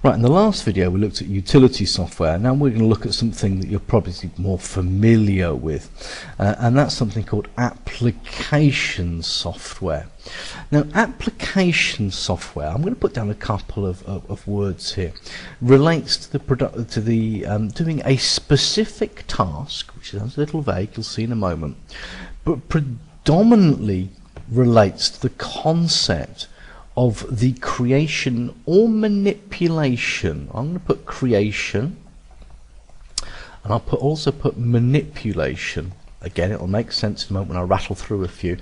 Right, in the last video we looked at utility software. Now we're going to look at something that you're probably more familiar with, and that's something called application software. Now application software, I'm going to put down a couple of words here, relates to the doing a specific task, which sounds a little vague, you'll see in a moment, but predominantly relates to the concept of the creation or manipulation. I'm going to put creation, and I'll also put manipulation. Again, it'll make sense in a moment when I rattle through a few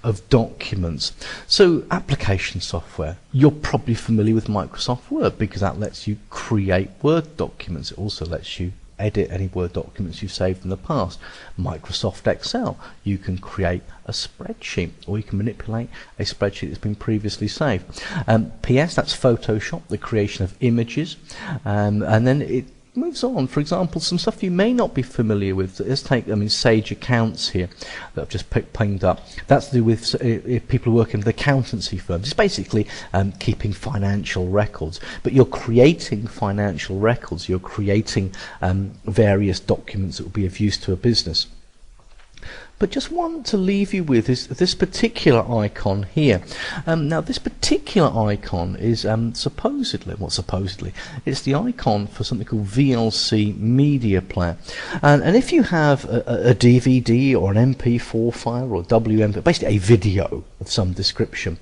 of documents. So application software, you're probably familiar with Microsoft Word because that lets you create Word documents. It also lets you edit any Word documents you've saved in the past. Microsoft Excel, you can create a spreadsheet, or you can manipulate a spreadsheet that's been previously saved. PS, that's Photoshop, the creation of images, and then it moves on. For example, some stuff you may not be familiar with. Let's take, Sage Accounts here that I've just pinged up. That's to do with if people are working with accountancy firms. It's basically keeping financial records, but you're creating financial records. You're creating various documents that will be of use to a business. But just want to leave you with is this particular icon here. Now this particular icon is supposedly, it's the icon for something called VLC Media Player. And if you have a DVD or an MP4 file or a WMV, basically a video of some description,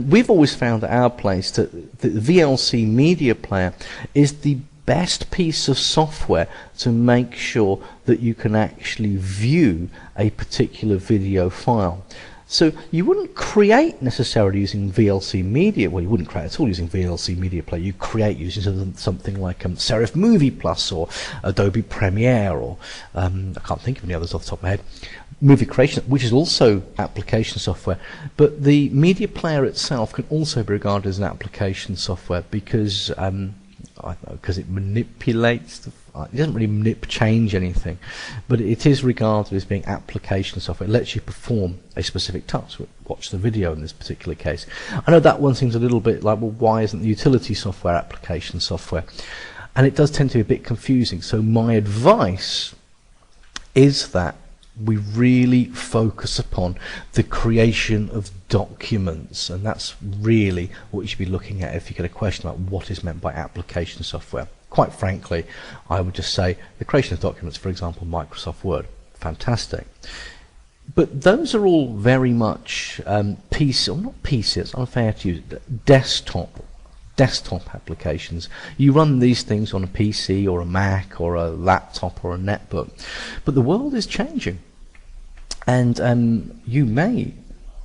we've always found at our place that the VLC Media Player is the best piece of software to make sure that you can actually view a particular video file. So you wouldn't create necessarily using VLC Media, well you wouldn't create at all using VLC Media Player, you create using something like Serif Movie Plus or Adobe Premiere or I can't think of any others off the top of my head. Movie Creation, which is also application software, but the media player itself can also be regarded as an application software because it manipulates, it doesn't really change anything, but it is regarded as being application software. It lets you perform a specific task. Watch the video in this particular case. I know that one seems a little bit like, well, why isn't the utility software application software? And it does tend to be a bit confusing. So my advice is that we really focus upon the creation of documents, and that's really what you should be looking at if you get a question about what is meant by application software. Quite frankly, I would just say the creation of documents, for example, Microsoft Word, fantastic. But those are all very much PC, or not PC, it's unfair to use, desktop applications. You run these things on a PC or a Mac or a laptop or a netbook, but the world is changing, and you may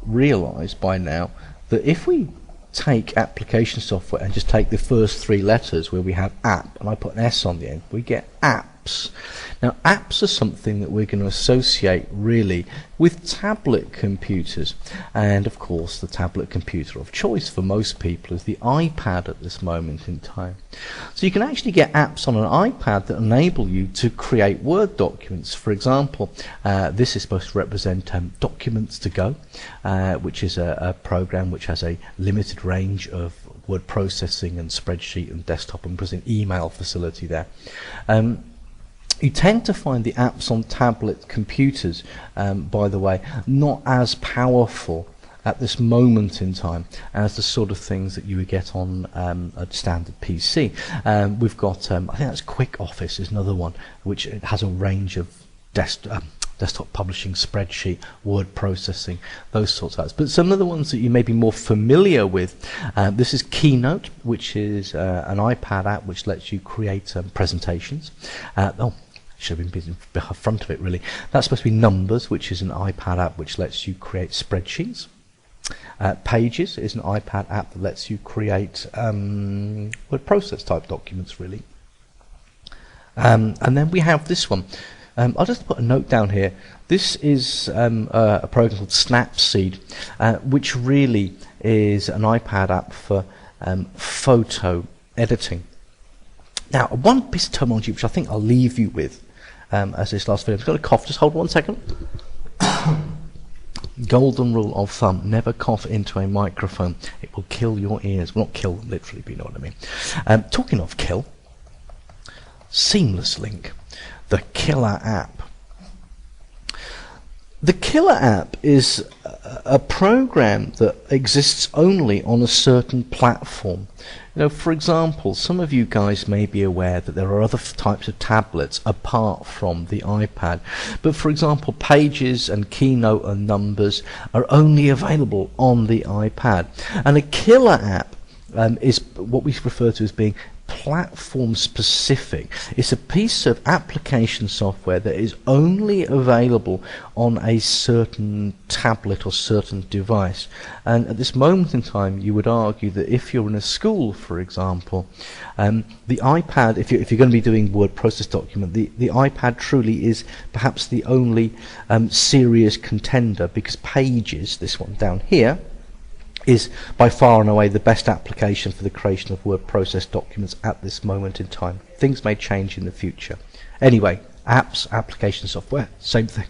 realize by now that if we take application software and just take the first three letters where we have app and I put an S on the end, we get apps. Now apps are something that we're going to associate really with tablet computers, and of course the tablet computer of choice for most people is the iPad at this moment in time. So you can actually get apps on an iPad that enable you to create Word documents. For example, this is supposed to represent Documents to Go, which is a program which has a limited range of word processing and spreadsheet and desktop and present email facility there. You tend to find the apps on tablet computers, by the way, not as powerful at this moment in time as the sort of things that you would get on a standard PC. We've got, I think that's Quick Office is another one, which has a range of desktop publishing, spreadsheet, word processing, those sorts of apps. But some of the ones that you may be more familiar with, this is Keynote, which is an iPad app which lets you create presentations. Should have been in front of it really. That's supposed to be Numbers, which is an iPad app which lets you create spreadsheets. Pages is an iPad app that lets you create word process type documents really. And then we have this one. I'll just put a note down here. This is a program called Snapseed, which really is an iPad app for photo editing. Now, one piece of terminology which I think I'll leave you with as this last video. I've got a cough, just hold 1 second. Golden rule of thumb, never cough into a microphone. It will kill your ears. Well, not kill them literally, but you know what I mean. Talking of kill, Seamless Link, the killer app. The killer app is a program that exists only on a certain platform. You know, for example, some of you guys may be aware that there are other types of tablets apart from the iPad. But for example, Pages and Keynote and Numbers are only available on the iPad. And a killer app is what we refer to as being platform specific. It's a piece of application software that is only available on a certain tablet or certain device. And at this moment in time, you would argue that if you're in a school, for example, the iPad, if you're going to be doing word process document, the iPad truly is perhaps the only serious contender, because Pages, this one down here, is by far and away the best application for the creation of word process documents at this moment in time. Things may change in the future. Anyway, apps, application software, same thing.